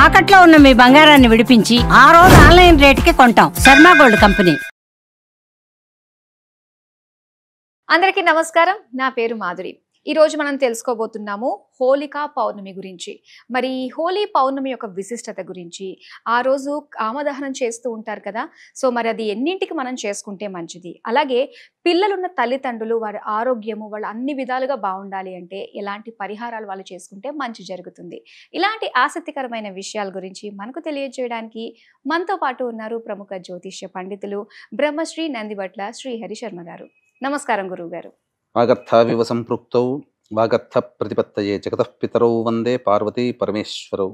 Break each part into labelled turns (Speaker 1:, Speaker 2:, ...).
Speaker 1: తాకట్లో ఉన్న మీ బంగారాన్ని విడిపించి ఆ రోజు ఆన్లైన్ రేటుకి కొంటాం. Sharma gold company.
Speaker 2: అందరికీ నమస్కారం. నా పేరు మాధురి. ఈ రోజు మనం తెలుసుకోబోతున్నాము హోళికా పౌర్ణమి గురించి. మరి ఈ హోలీ పౌర్ణమి యొక్క విశిష్టత గురించి, ఆ రోజు కామదహనం చేస్తూ ఉంటారు కదా, సో మరి అది ఎన్నింటికి మనం చేసుకుంటే మంచిది, అలాగే పిల్లలున్న తల్లిదండ్రులు వారి ఆరోగ్యము వాళ్ళు అన్ని విధాలుగా బాగుండాలి అంటే ఎలాంటి పరిహారాలు వాళ్ళు చేసుకుంటే మంచి జరుగుతుంది, ఇలాంటి ఆసక్తికరమైన విషయాల గురించి మనకు తెలియజేయడానికి మనతో పాటు ఉన్నారు ప్రముఖ జ్యోతిష్య పండితులు బ్రహ్మశ్రీ నందివట్ల శ్రీహరి శర్మ గారు. నమస్కారం గురువు గారు.
Speaker 3: వాగర్థావివ సంపృక్తౌ వాగర్థ ప్రతిపత్తయే జగతః పితరౌ వందే పార్వతీ పరమేశ్వరౌ.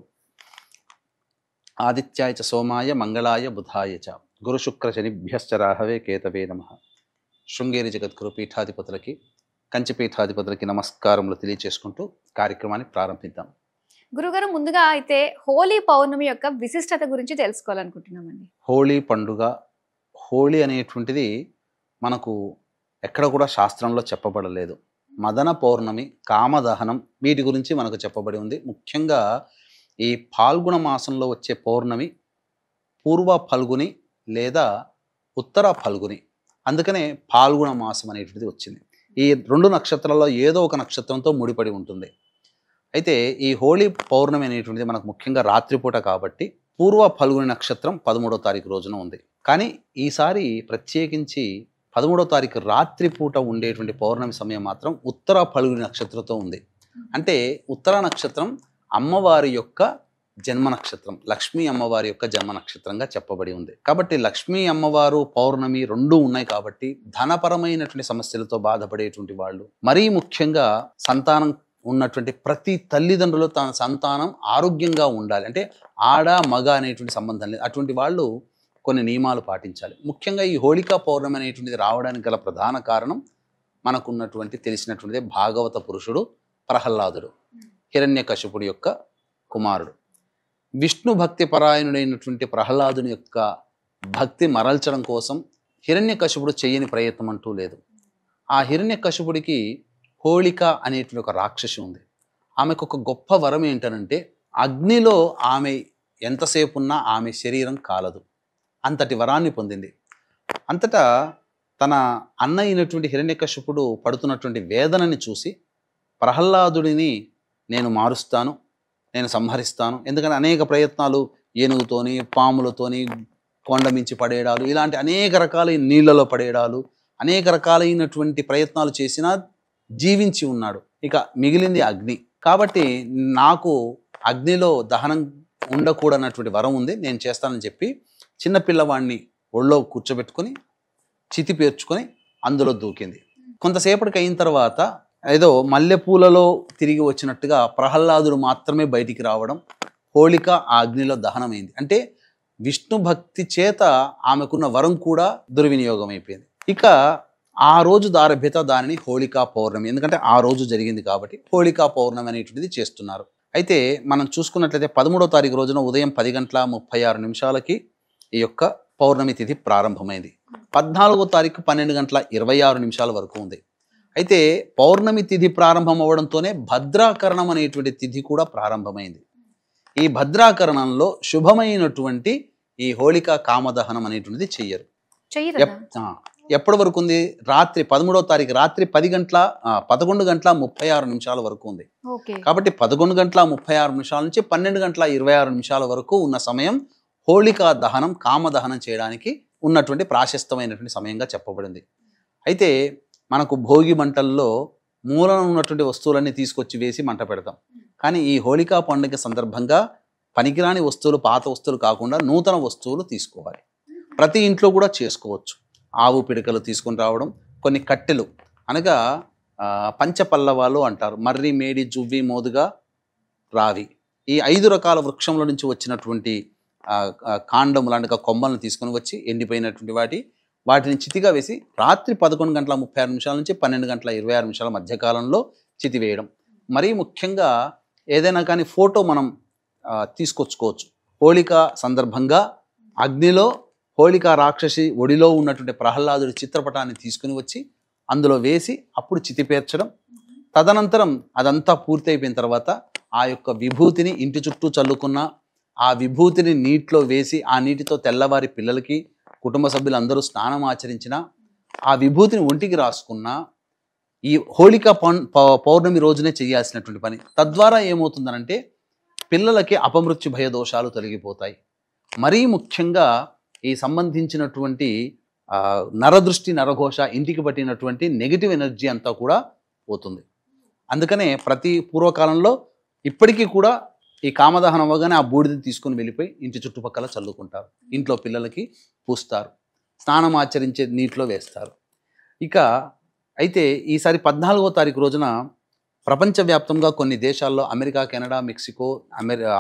Speaker 3: ఆదిత్యాయ చ సోమాయ మంగళాయ బుధాయ చ గురు శుక్ర శనిభ్యశ్చ రాహవే కేతవే నమః. శృంగేరి జగద్గురు పీఠాధిపతులకి, కంచి పీఠాధిపతులకి నమస్కారములు తెలియచేసుకుంటూ కార్యక్రమాన్ని ప్రారంభిద్దాం.
Speaker 2: గురుగారు, ముందుగా అయితే హోలీ పౌర్ణమి యొక్క విశిష్టత గురించి తెలుసుకోవాలనుకుంటున్నామండి.
Speaker 3: హోళీ పండుగ, హోళీ అనేటువంటిది మనకు ఎక్కడ కూడా శాస్త్రంలో చెప్పబడలేదు. మదన పౌర్ణమి, కామదహనం వీటి గురించి మనకు చెప్పబడి ఉంది. ముఖ్యంగా ఈ పాల్గొన మాసంలో వచ్చే పౌర్ణమి పూర్వ ఫల్గుని లేదా ఉత్తర ఫల్గుని, అందుకనే పాల్గొన మాసం అనేటువంటిది వచ్చింది. ఈ రెండు నక్షత్రాల్లో ఏదో ఒక నక్షత్రంతో ముడిపడి ఉంటుంది. అయితే ఈ హోళీ పౌర్ణమి అనేటువంటిది మనకు ముఖ్యంగా రాత్రిపూట కాబట్టి పూర్వ ఫల్గుని నక్షత్రం 13వ తారీఖు రోజున ఉంది. కానీ ఈసారి ప్రత్యేకించి 13వ తారీఖు రాత్రిపూట ఉండేటువంటి పౌర్ణమి సమయం మాత్రం ఉత్తర ఫల్గుని నక్షత్రంతో ఉంది. అంటే ఉత్తర నక్షత్రం అమ్మవారి యొక్క జన్మ నక్షత్రం, లక్ష్మీ అమ్మవారి యొక్క జన్మ నక్షత్రంగా చెప్పబడి ఉంది. కాబట్టి లక్ష్మీ అమ్మవారు పౌర్ణమి రెండూ ఉన్నాయి కాబట్టి ధనపరమైనటువంటి సమస్యలతో బాధపడేటువంటి వాళ్ళు, మరీ ముఖ్యంగా సంతానం ఉన్నటువంటి ప్రతి తల్లిదండ్రులు తన సంతానం ఆరోగ్యంగా ఉండాలి అంటే ఆడ మగ అనేటువంటి సంబంధం లేదు, అటువంటి వాళ్ళు కొన్ని నియమాలు పాటించాలి. ముఖ్యంగా ఈ హోళికా పౌర్ణమి అనేటువంటిది రావడానికి గల ప్రధాన కారణం మనకున్నటువంటి తెలిసినటువంటిది భాగవత పురుషుడు ప్రహ్లాదుడు, హిరణ్యకశిపుడి యొక్క కుమారుడు. విష్ణు భక్తి పరాయణుడైనటువంటి ప్రహ్లాదుని యొక్క భక్తి మరల్చడం కోసం హిరణ్యకశిపుడు చేయని ప్రయత్నం అంటూ లేదు. ఆ హిరణ్యకశిపుడికి హోళిక అనేటువంటి ఒక రాక్షసి ఉంది. ఆమెకు ఒక గొప్ప వరం ఏంటనంటే అగ్నిలో ఆమె ఎంతసేపు ఉన్నా ఆమె శరీరం కాలదు, అంతటి వరాన్ని పొందింది. అంతటా తన అన్న అయినటువంటి హిరణ్యకశిపుడు పడుతున్నటువంటి వేదనని చూసి ప్రహ్లాదుడిని నేను మారుస్తాను, నేను సంహరిస్తాను, ఎందుకంటే అనేక ప్రయత్నాలు ఏనుగుతోని పాములతోని కొండమించి పడేయడాలు ఇలాంటి అనేక రకాలైన నీళ్లలో పడేయడాలు అనేక రకాలైనటువంటి ప్రయత్నాలు చేసినా జీవించి ఉన్నాడు. ఇక మిగిలింది అగ్ని. కాబట్టి నాకు అగ్నిలో దహనం ఉండకూడనటువంటి వరం ఉంది, నేను చేస్తానని చెప్పి చిన్నపిల్లవాడిని ఒళ్ళో కూర్చోబెట్టుకొని చితి పేర్చుకొని అందులో దూకింది. కొంతసేపటికి అయిన తర్వాత ఏదో మల్లెపూలలో తిరిగి వచ్చినట్టుగా ప్రహ్లాదుడు మాత్రమే బయటికి రావడం, హోళిక ఆ అగ్నిలో దహనమైంది. అంటే విష్ణు భక్తి చేత ఆమెకున్న వరం కూడా దుర్వినియోగం అయిపోయింది. ఇక ఆ రోజు దారభ్యత దానిని హోళికా పౌర్ణమి, ఎందుకంటే ఆ రోజు జరిగింది కాబట్టి హోళికా పౌర్ణమి అనేటువంటిది చేస్తున్నారు. అయితే మనం చూసుకున్నట్లయితే 13వ తారీఖు రోజున ఉదయం 10:36 ఈ యొక్క పౌర్ణమి తిథి ప్రారంభమైంది. 14వ తారీఖు 12:26 వరకు ఉంది. అయితే పౌర్ణమి తిథి ప్రారంభం అవడంతోనే భద్రాకరణం అనేటువంటి తిథి కూడా ప్రారంభమైంది. ఈ భద్రాకరణంలో శుభమైనటువంటి ఈ హోళికా కామదహనం అనేటువంటిది చెయ్యరు. ఎప్పటి వరకు ఉంది? రాత్రి 13వ తారీఖు రాత్రి 11:36 వరకు ఉంది. కాబట్టి 11:36 నుంచి 12:26 వరకు ఉన్న సమయం హోళికా దహనం, కామదహనం చేయడానికి ఉన్నటువంటి ప్రాశస్తమైనటువంటి సమయంగా చెప్పబడింది. అయితే మనకు భోగి మంటల్లో మూలన ఉన్నటువంటి వస్తువులన్నీ తీసుకొచ్చి వేసి మంట పెడతాం. కానీ ఈ హోళికా పండుగ సందర్భంగా పనికిరాని వస్తువులు, పాత వస్తువులు కాకుండా నూతన వస్తువులు తీసుకోవాలి. ప్రతి ఇంట్లో కూడా చేసుకోవచ్చు. ఆవు పిడకలు తీసుకొని రావడం, కొన్ని కట్టెలు అనగా పంచపల్లవాలు అంటారు, మర్రి, మేడి, జువ్వి, మోదుగా, రావి, ఈ 5 రకాల వృక్షంలో నుంచి వచ్చినటువంటి కాండములు అనగా కొమ్మలను తీసుకొని వచ్చి ఎండిపోయినటువంటి వాటిని చితిగా వేసి రాత్రి 11:36 నుంచి 12:26 మధ్యకాలంలో చితి వేయడం. మరీ ముఖ్యంగా ఏదైనా కానీ ఫోటో మనం తీసుకొచ్చుకోవచ్చు. హోళికా సందర్భంగా అగ్నిలో హోళికా రాక్షసి ఒడిలో ఉన్నటువంటి ప్రహ్లాదుడి చిత్రపటాన్ని తీసుకుని వచ్చి అందులో వేసి అప్పుడు చితి పేర్చడం. తదనంతరం అదంతా పూర్తి అయిపోయిన తర్వాత ఆ యొక్క విభూతిని ఇంటి చుట్టూ చల్లుకున్న, ఆ విభూతిని నీటిలో వేసి ఆ నీటితో తెల్లవారి పిల్లలకి కుటుంబ సభ్యులందరూ స్నానం ఆచరించిన ఆ విభూతిని ఒంటికి రాసుకున్న ఈ హోళికా పౌర్ణమి రోజునే చేయాల్సినటువంటి పని. తద్వారా ఏమవుతుందనంటే పిల్లలకి అపమృత్యు భయ దోషాలు తొలగిపోతాయి. మరీ ముఖ్యంగా ఈ సంబంధించినటువంటి నరదృష్టి నరఘోష ఇంటికి పట్టినటువంటి నెగిటివ్ ఎనర్జీ అంతా కూడా పోతుంది. అందుకనే ప్రతి పూర్వకాలంలో ఇప్పటికీ కూడా ఈ కామదహనం అవ్వగానే ఆ బూడిదని తీసుకుని వెళ్ళిపోయి ఇంటి చుట్టుపక్కల చల్లుకుంటారు, ఇంట్లో పిల్లలకి పూస్తారు, స్నానం ఆచరించే నీటిలో వేస్తారు. ఇక అయితే ఈసారి 14వ తారీఖు రోజున ప్రపంచవ్యాప్తంగా కొన్ని దేశాల్లో America, Canada, Mexico,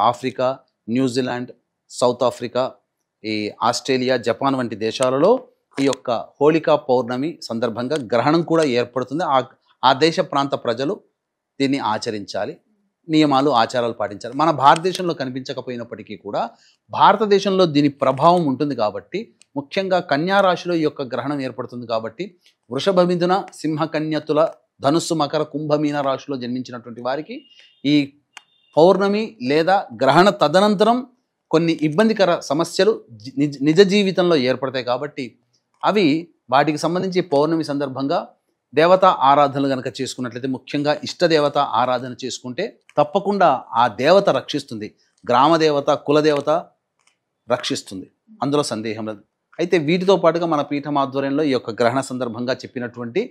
Speaker 3: Africa, New Zealand, south Africa, ఈ ఆస్ట్రేలియా, జపాన్ వంటి దేశాలలో ఈ యొక్క హోళికా పౌర్ణమి సందర్భంగా గ్రహణం కూడా ఏర్పడుతుంది. ఆ దేశ ప్రాంత ప్రజలు దీన్ని ఆచరించాలి, నియమాలు ఆచారాలు పాటించాలి. మన భారతదేశంలో కనిపించకపోయినప్పటికీ కూడా భారతదేశంలో దీని ప్రభావం ఉంటుంది కాబట్టి, ముఖ్యంగా కన్యా రాశిలో ఈ యొక్క గ్రహణం ఏర్పడుతుంది కాబట్టి వృషభ, మిథున, సింహ, కన్యతుల, ధనుస్సు, మకర, కుంభమీన రాశిలో జన్మించినటువంటి వారికి ఈ పౌర్ణమి లేదా గ్రహణ తదనంతరం కొన్ని ఇబ్బందికర సమస్యలు నిజ జీవితంలో ఏర్పడతాయి. కాబట్టి అవి వాటికి సంబంధించి పౌర్ణమి సందర్భంగా దేవతా ఆరాధనలు కనుక చేసుకున్నట్లయితే, ముఖ్యంగా ఇష్టదేవత ఆరాధన చేసుకుంటే తప్పకుండా ఆ దేవత రక్షిస్తుంది. గ్రామదేవత, కులదేవత రక్షిస్తుంది, అందులో సందేహం లేదు. అయితే వీటితో పాటుగా మన పీఠం ఆధ్వర్యంలో ఈ యొక్క గ్రహణ సందర్భంగా చెప్పినటువంటి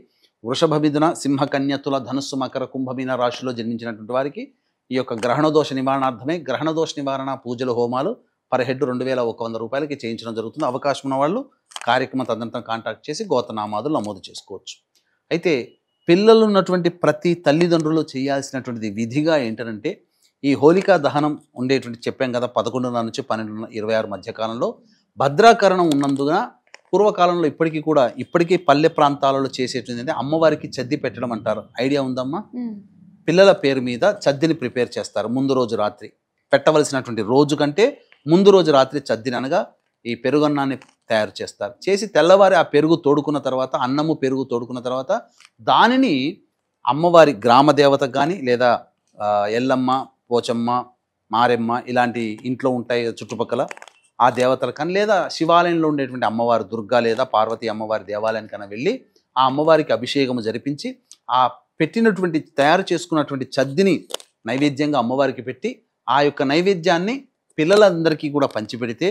Speaker 3: వృషభ, మిథున, సింహ, కన్యతుల, ధనుస్సు, మకర, కుంభమీన రాశిలో జన్మించినటువంటి వారికి ఈ యొక్క గ్రహణదోష నివారణార్థమే గ్రహణదోష నివారణ పూజలు, హోమాలు పర్ హెడ్ 2100 రూపాయలకి చేయించడం జరుగుతుంది. అవకాశం ఉన్న వాళ్ళు కార్యక్రమం తదనంతరం కాంటాక్ట్ చేసి గోత్రనామాదులు నమోదు చేసుకోవచ్చు. అయితే పిల్లలు ఉన్నటువంటి ప్రతి తల్లిదండ్రులు చేయాల్సినటువంటిది విధిగా ఏంటంటే, ఈ హోళికా దహనం ఉండేటువంటి చెప్పాం కదా 11:30 నుంచి 12:26 మధ్యకాలంలో భద్రాకరణం ఉన్నందున పూర్వకాలంలో ఇప్పటికీ పల్లె ప్రాంతాలలో చేసేటువంటి అమ్మవారికి చద్ది పెట్టడం అంటారు. ఐడియా ఉందమ్మా? పిల్లల పేరు మీద చద్దిని ప్రిపేర్ చేస్తారు. ముందు రోజు రాత్రి పెట్టవలసినటువంటి రోజు కంటే ముందు రోజు రాత్రి చద్దిని అనగా ఈ పెరుగన్నాన్ని తయారు చేస్తారు. చేసి తెల్లవారి ఆ పెరుగు తోడుకున్న తర్వాత, అన్నము పెరుగు తోడుకున్న తర్వాత దానిని అమ్మవారి గ్రామదేవతకు కానీ లేదా ఎల్లమ్మ, పోచమ్మ, మారెమ్మ ఇలాంటి ఇంట్లో ఉంటాయి చుట్టుపక్కల ఆ దేవతలకు కానీ, లేదా శివాలయంలో ఉండేటువంటి అమ్మవారి దుర్గా లేదా పార్వతీ అమ్మవారి దేవాలయానికైనా వెళ్ళి ఆ అమ్మవారికి అభిషేకము జరిపించి ఆ పెట్టినటువంటి తయారు చేసుకున్నటువంటి చద్దిని నైవేద్యంగా అమ్మవారికి పెట్టి ఆ యొక్క నైవేద్యాన్ని పిల్లలందరికీ కూడా పంచిపెడితే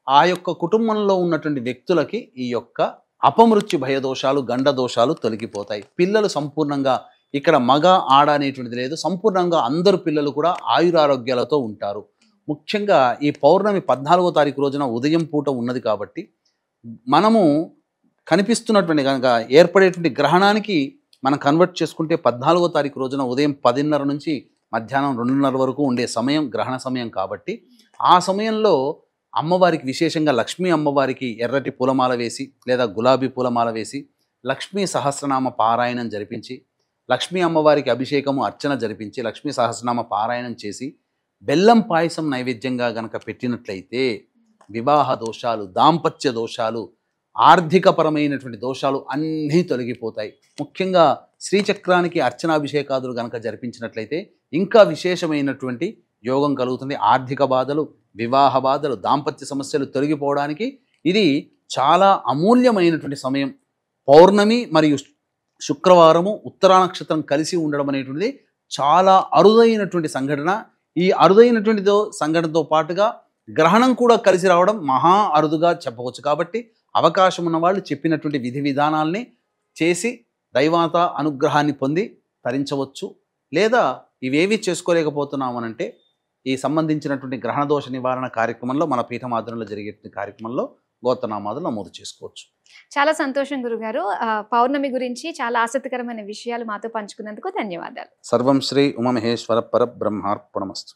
Speaker 3: ఆ యొక్క కుటుంబంలో ఉన్నటువంటి వ్యక్తులకి ఈ యొక్క అపమృత్యు భయదోషాలు, గండ దోషాలు తొలగిపోతాయి. పిల్లలు సంపూర్ణంగా, ఇక్కడ మగ ఆడ అనేటువంటిది లేదు, సంపూర్ణంగా అందరు పిల్లలు కూడా ఆయురారోగ్యాలతో ఉంటారు. ముఖ్యంగా ఈ పౌర్ణమి 14వ తారీఖు రోజున ఉదయం పూట ఉన్నది కాబట్టి మనము కనిపిస్తున్నటువంటి కనుక ఏర్పడేటువంటి గ్రహణానికి మనం కన్వర్ట్ చేసుకుంటే 14వ తారీఖు రోజున ఉదయం 10:30 నుంచి మధ్యాహ్నం 2:30 వరకు ఉండే సమయం గ్రహణ సమయం కాబట్టి ఆ సమయంలో అమ్మవారికి విశేషంగా లక్ష్మీ అమ్మవారికి ఎర్రటి పూలమాల వేసి లేదా గులాబీ పూలమాల వేసి లక్ష్మీ సహస్రనామ పారాయణం జరిపించి, లక్ష్మీ అమ్మవారికి అభిషేకము అర్చన జరిపించి లక్ష్మీ సహస్రనామ పారాయణం చేసి బెల్లం పాయసం నైవేద్యంగా గనక పెట్టినట్లయితే వివాహ దోషాలు, దాంపత్య దోషాలు, ఆర్థికపరమైనటువంటి దోషాలు అన్నీ తొలగిపోతాయి. ముఖ్యంగా శ్రీచక్రానికి అర్చనాభిషేకాదులు గనక జరిపించినట్లయితే ఇంకా విశేషమైనటువంటి యోగం కలుగుతుంది. ఆర్థిక బాధలు, వివాహ బాధలు, దాంపత్య సమస్యలు తొలగిపోవడానికి ఇది చాలా అమూల్యమైనటువంటి సమయం. పౌర్ణమి మరియు శుక్రవారము ఉత్తరా నక్షత్రం కలిసి ఉండడం అనేటువంటిది చాలా అరుదైనటువంటి సంఘటన. ఈ అరుదైనటువంటి సంఘటనతో పాటుగా గ్రహణం కూడా కలిసి రావడం మహా అరుదుగా చెప్పవచ్చు. కాబట్టి అవకాశం ఉన్న వాళ్ళు చెప్పినటువంటి విధి విధానాల్ని చేసి దైవాత అనుగ్రహాన్ని పొంది తరించవచ్చు. లేదా ఇవేవి చేసుకోలేకపోతున్నామనంటే ఈ సంబంధించినటువంటి గ్రహణ దోష నివారణ కార్యక్రమంలో మన పీఠం ఆధ్వర్యంలో జరిగే కార్యక్రమంలో గోత్రనామాదులు నమోదు చేసుకోవచ్చు.
Speaker 2: చాలా సంతోషం గురుగారు. పౌర్ణమి గురించి చాలా ఆసక్తికరమైన విషయాలు మాతో పంచుకున్నందుకు ధన్యవాదాలు.
Speaker 3: సర్వం శ్రీ ఉమామహేశ్వర పరబ్రహ్మార్పణమస్తు.